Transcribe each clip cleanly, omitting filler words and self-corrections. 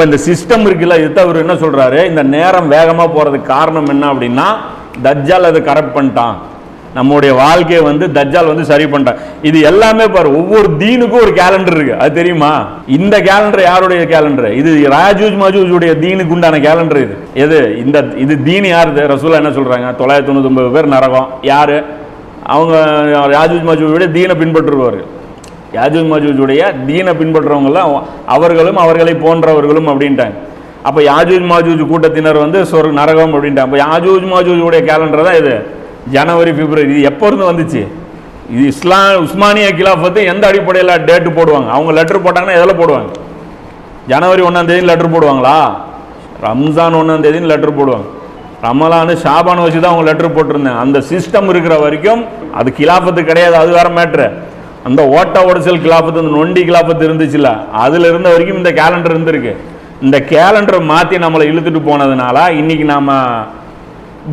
இந்த சிஸ்டம் இருக்குல்ல, இதுதான் அவர் என்ன சொல்றாரு, இந்த நேரம் வேகமா போறதுக்கு காரணம் என்ன அப்படின்னா தஜ்ஜால் அதை கரெக்ட் பண்ணிட்டான், நம்முடைய வாழ்க்கையை வந்து தஜ்ஜால் வந்து சரி பண்ணிட்டான். இது எல்லாமே பாரு, ஒவ்வொரு தீனுக்கும் ஒரு கேலண்டர் இருக்கு, அது தெரியுமா? இந்த கேலண்டர் யாருடைய கேலண்டர்? இது ராஜூஜ் மஜூஜ் உடைய தீனுக்கு உண்டான கேலண்டர். இது இது தீன் யாருது? ரசூலா என்ன சொல்றாங்க, 999 பேர் நரகம். யாரு அவங்க? ராஜூஜ் மஜூஜுடைய தீனை பின்பற்றுவார்கள். யாஜூஜ் மாஜூஜுடைய தீனை பின்பற்றுறவங்களாம் அவர்களும் அவர்களை போன்றவர்களும் அப்படின்ட்டாங்க. அப்போ யாஜூஜ் மாஜூஜ் கூட்டத்தினர் வந்து நரகம் அப்படின்ட்டாங்க. அப்போ யாஜூஜ் மாஜூஜுடைய கேலண்டர் தான் இது, ஜனவரி பிப்ரவரி. இது எப்போ இருந்து வந்துச்சு? இது உஸ்மானிய கிலாஃபத்து எந்த அடிப்படையில் டேட்டு போடுவாங்க? அவங்க லெட்டர் போட்டாங்கன்னா எதில் போடுவாங்க? ஜனவரி 1ஆம் தேதி லெட்டர் போடுவாங்களா? ரம்ஜான் 1ஆம் தேதின்னு லெட்டர் போடுவாங்க. ரமலானு ஷாபான் வச்சு தான் அவங்க லெட்டர் போட்டிருந்தேன். அந்த சிஸ்டம் இருக்கிற வரைக்கும் அது கிலாஃபத்து கிடையாது, அது வேற மேட்ரு. அந்த ஓட்ட உடச்சல் கிலாபத்து, அந்த நொண்டி கிலாபத்து இருந்துச்சுல்ல, அதுல இருந்த வரைக்கும் இந்த கேலண்டர் இருந்திருக்கு. இந்த கேலண்டரை மாற்றி நம்மளை இழுத்துட்டு போனதுனால இன்னைக்கு நாம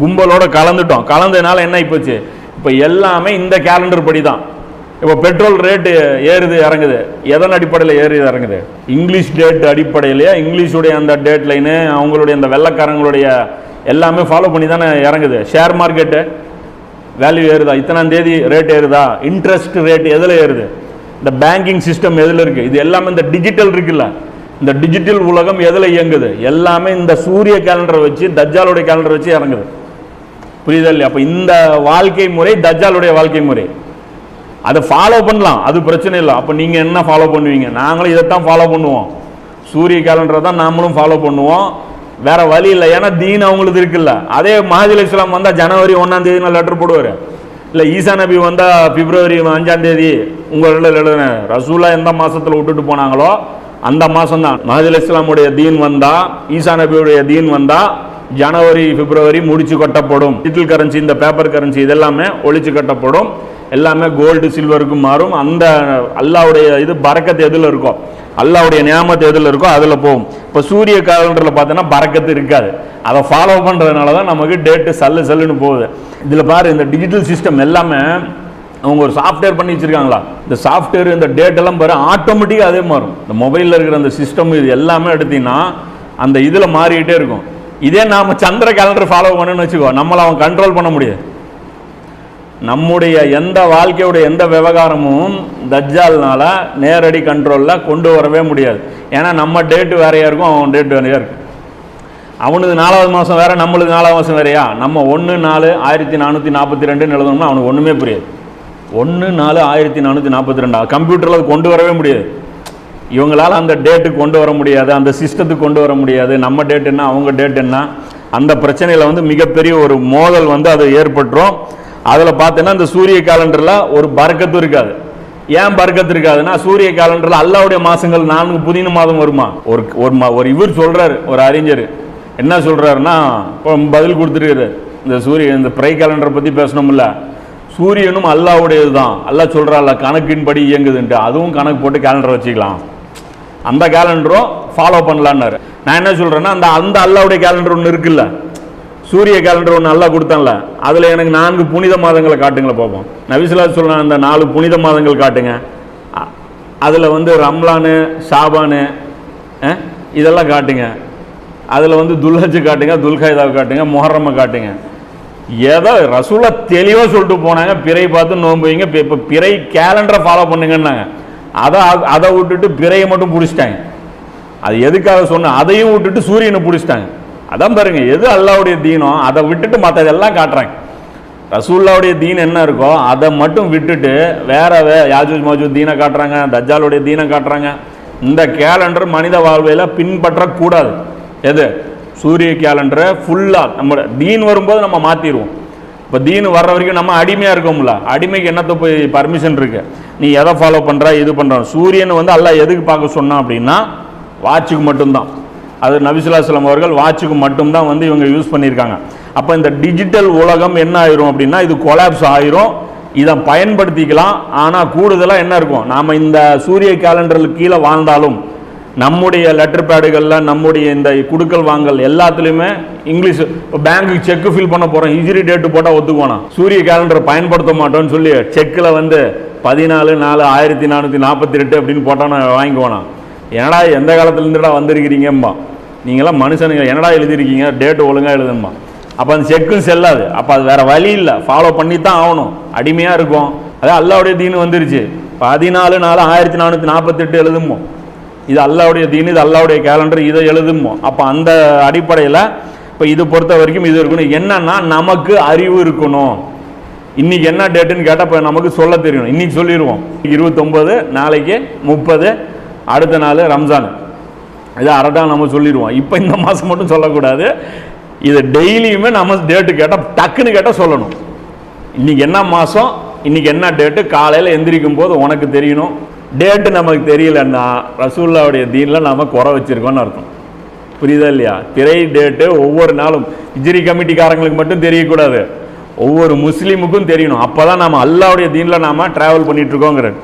கும்பலோட கலந்ததுனால என்ன ஆயிப்போச்சு, இப்போ எல்லாமே இந்த கேலண்டர் படி தான். இப்போ பெட்ரோல் ரேட்டு ஏறுது இறங்குது, எதன் அடிப்படையில் ஏறுது இறங்குது? இங்கிலீஷ் டேட் அடிப்படையிலேயே, இங்கிலீஷுடைய அந்த டேட் லைனு, அவங்களுடைய அந்த வெள்ளைக்காரங்களுடைய எல்லாமே ஃபாலோ பண்ணி தானே இறங்குது. ஷேர் மார்க்கெட்டு வேல்யூ ஏறுதா, இத்தனாம் தேதி ரேட் ஏறுதா, இன்ட்ரெஸ்ட் ரேட் எதில் ஏறுது, இந்த பேங்கிங் சிஸ்டம் எதில் இருக்கு, இது எல்லாமே இந்த டிஜிட்டல் இருக்குல்ல, இந்த டிஜிட்டல் உலகம் எதில் இயங்குது, எல்லாமே இந்த சூரிய கேலண்டரை வச்சு, தஜ்ஜாலுடைய கேலண்டரை வச்சு இறங்குது. புரியுதா இல்லையா? அப்போ இந்த வாழ்க்கை முறை தஜ்ஜாலுடைய வாழ்க்கை முறை, அதை ஃபாலோ பண்ணலாம், அது பிரச்சனை இல்லை. அப்போ நீங்கள் என்ன ஃபாலோ பண்ணுவீங்க? நாங்களும் இதைத்தான் ஃபாலோ பண்ணுவோம், சூரிய கேலண்டரை தான் நாமளும் ஃபாலோ பண்ணுவோம், வேற வழி இல்லை. ஏன்னா தீன் அவங்களுக்கு இருக்குல்ல. அதே மஹதி அலைஹிஸ்ஸலாம் வந்தா ஜனவரி 1ஆம் தேதி லெட்டர் போடுவாரு, இல்ல ஈசா நபி வந்தா பிப்ரவரி 5ஆம் தேதி உங்கள எழுதுன. ரசூலா எந்த மாசத்துல விட்டுட்டு போனாங்களோ அந்த மாசம் தான் மஹதி அலைஹிஸ்ஸலாமுடைய தீன் வந்தா, ஈசா நபியுடைய தீன் வந்தா ஜனவரி பிப்ரவரி முடிச்சு கட்டப்படும். டிஜிட்டல் கரன்சி, இந்த பேப்பர் கரன்சி இதெல்லாமே ஒழிச்சு கட்டப்படும், எல்லாமே கோல்டு சில்வருக்கு மாறும். அந்த அல்லாவுடைய இது பரக்கத்து எதுல இருக்கோ, அல்லாவுடைய நியாமத்து எதில் இருக்கோ அதில் போகும். இப்போ சூரிய கேலண்டரில் பார்த்தோன்னா பறக்கத்து இருக்காது. அதை ஃபாலோ பண்ணுறதுனால தான் நமக்கு டேட்டு சல்லுன்னு போகுது. இதில் பாரு, இந்த டிஜிட்டல் சிஸ்டம் எல்லாமே அவங்க ஒரு சாஃப்ட்வேர் பண்ணி வச்சுருக்காங்களா, இந்த சாஃப்ட்வேர் இந்த டேட் எல்லாம் பாரு ஆட்டோமேட்டிக்காக அதே மாறும். இந்த மொபைலில் இருக்கிற அந்த சிஸ்டம் இது எல்லாமே எடுத்தீங்கன்னா அந்த இதில் மாறிக்கிட்டே இருக்கும். இதே நாம் சந்திர கேலண்டர் ஃபாலோ பண்ணணும்னு வச்சுக்கோ, நம்மளை அவன் கண்ட்ரோல் பண்ண முடியாது. நம்முடைய எந்த வாழ்க்கையோட எந்த விவகாரமும் தஜ்ஜால்னால நேரடி கண்ட்ரோலில் கொண்டு வரவே முடியாது. ஏன்னா நம்ம டேட்டு வேறையா இருக்கும், அவன் டேட்டு வேறையா இருக்கும். அவனுக்கு 4வது மாதம் வேற, நம்மளுக்கு 4வது மாதம் வேறையா. நம்ம 1/4/1442 எழுதணும்னா அவனுக்கு ஒன்றுமே புரியாது. 1/4/1442 கம்ப்யூட்டரில் அது கொண்டு வரவே முடியாது. இவங்களால் அந்த டேட்டுக்கு கொண்டு வர முடியாது, அந்த சிஸ்டத்துக்கு கொண்டு வர முடியாது. நம்ம டேட் என்ன, அவங்க டேட் என்ன, அந்த பிரச்சனையில் வந்து மிகப்பெரிய ஒரு மோதல் வந்து அது ஏற்பட்டுரும். அதில் பார்த்தீங்கன்னா இந்த சூரிய கேலண்டரில் ஒரு பரக்கத்து இருக்காது. ஏன் பரக்கத்து இருக்காதுன்னா, சூரிய கேலண்டரில் அல்லாவுடைய மாதங்கள் 4 புதின மாதம் வருமா. ஒரு இவர் சொல்கிறார், ஒரு அறிஞர் என்ன சொல்கிறாருன்னா, பதில் கொடுத்துருக்காரு. இந்த பிறை கேலண்டரை பற்றி பேசணும்ல, சூரியனும் அல்லாவுடையது தான். அல்லா சொல்கிறாள் கணக்கின்படி இயங்குதுன்ட்டு, அதுவும் கணக்கு போட்டு கேலண்டர் வச்சுக்கலாம், அந்த கேலண்டரும் ஃபாலோ பண்ணலான்னாரு. நான் என்ன சொல்கிறேன்னா, அந்த அல்லாவுடைய கேலண்டர் ஒன்று இருக்குல்ல, சூரிய கேலண்டர் ஒன்று நல்லா கொடுத்தான்ல, அதில் எனக்கு 4 புனித மாதங்களை காட்டுங்களேன் பார்ப்போம். நபிசுல்லா சொல்ல அந்த 4 புனித மாதங்கள் காட்டுங்க. அதில் வந்து ரம்லானு, ஷாபானு இதெல்லாம் காட்டுங்க. அதில் வந்து துல்ஹஜ் காட்டுங்க, துல்கைதாவை காட்டுங்க, முஹர்ரமை காட்டுங்க. ஏதோ ரசூலா தெளிவாக சொல்லிட்டு போனாங்க, பிறை பார்த்து நோன்பு வைங்க. இப்போ பிறை கேலண்டரை ஃபாலோ பண்ணுங்கன்னாங்க. அதை விட்டுட்டு பிறையை மட்டும் பிடிச்சிட்டாங்க. அது எதுக்காக சொன்ன, அதையும் விட்டுட்டு சூரியனை பிடிச்சிட்டாங்க. அதான் பாருங்க, எது அல்லாவுடைய தீனோ அதை விட்டுட்டு மற்றதெல்லாம் காட்டுறாங்க. ரசூல்லாவுடைய தீன் என்ன இருக்கோ அதை மட்டும் விட்டுட்டு வேற யாஜூஜ் மாஜூஜ் தீனை காட்டுறாங்க, தஜ்ஜாலுடைய தீனை காட்டுறாங்க. இந்த கேலண்டர் மனித வாழ்வையில் பின்பற்றக்கூடாது. எது? சூரிய கேலண்டரை ஃபுல்லாக நம்ம தீன் வரும்போது நம்ம மாற்றிடுவோம். இப்போ தீன் வர்ற வரைக்கும் நம்ம அடிமையாக இருக்கோம்ல, அடிமைக்கு என்னத்தை போய் பர்மிஷன் இருக்கு, நீ எதை ஃபாலோ பண்ணுற இது பண்ணுற. சூரியன் வந்து அல்லாஹ் எதுக்கு பார்க்க சொன்னான் அப்படின்னா, வாட்சுக்கு மட்டும்தான். அது நபி ஸல்லல்லாஹு அலைஹி வஸல்லம் அவர்கள் வாட்சுக்கு மட்டும்தான் வந்து இவங்க யூஸ் பண்ணியிருக்காங்க. அப்போ இந்த டிஜிட்டல் உலகம் என்ன ஆயிரும் அப்படின்னா, இது கொலாப்ஸ் ஆயிரும். இதை பயன்படுத்திக்கலாம். ஆனால் கூடுதலாக என்ன இருக்கும், நாம் இந்த சூரிய கேலண்டருக்கு கீழே வாழ்ந்தாலும் நம்முடைய லெட்டர் பேடுகளில், நம்முடைய இந்த குடுக்கல் வாங்கல் எல்லாத்துலேயுமே இங்கிலீஷ். இப்போ பேங்க்குக்கு செக்கு ஃபில் பண்ண போகிறோம், ஹிஜ்ரி டேட்டு போட்டால் ஒத்துக்குவானா? சூரிய கேலண்டரை பயன்படுத்த மாட்டோம்னு சொல்லி செக்கில் வந்து 14/4/1442 அப்படின்னு போட்டால் வாங்கிக்குவானா? என்னடா எந்த காலத்துலேருந்துடா வந்திருக்கிறீங்கம்மா, நீங்களாம் மனுஷனுங்க, என்னடா எழுதிருக்கீங்க, டேட்டு ஒழுங்காக எழுதும்மா. அப்போ அந்த செக்கும் செல்லாது. அப்போ அது வேறு வழி இல்லை, ஃபாலோ பண்ணி தான் ஆகணும், அடிமையாக இருக்கும். அதான் அல்லாவுடைய தீனு வந்துருச்சு. 14/4/1448 எழுதுமோ, இது அல்லாவுடைய தீனு, இது அல்லாவுடைய கேலண்டர், இதை எழுதுமோ. அப்போ அந்த அடிப்படையில் இப்போ இது பொறுத்த வரைக்கும் இது இருக்கணும். என்னன்னா நமக்கு அறிவு இருக்கணும். இன்னைக்கு என்ன டேட்டுன்னு கேட்டால் இப்போ நமக்கு சொல்ல தெரியணும். இன்னைக்கு சொல்லிடுவோம் 29, நாளைக்கு 30, அடுத்த நாள் ரம்ஜான், இது அரட்டா நம்ம சொல்லிடுவோம். இப்போ இந்த மாதம் மட்டும் சொல்லக்கூடாது, இது டெய்லியுமே நம்ம டேட்டு கேட்டால் டக்குன்னு கேட்டால் சொல்லணும். இன்னைக்கு என்ன மாதம், இன்னைக்கு என்ன டேட்டு, காலையில் எந்திரிக்கும் போது உனக்கு தெரியணும். டேட்டு நமக்கு தெரியலன்னா ரசூலுல்லாவுடைய தீனில் நம்ம குறை வச்சிருக்கோம்னு அர்த்தம். புரியுதா இல்லையா? திரை டேட்டு ஒவ்வொரு நாளும் ஹிஜ்ரி கமிட்டிக்காரங்களுக்கு மட்டும் தெரியக்கூடாது, ஒவ்வொரு முஸ்லீமுக்கும் தெரியணும். அப்போ தான் நம்ம அல்லாவுடைய தீனில் நாம் ட்ராவல் பண்ணிட்டு இருக்கோங்கிறது.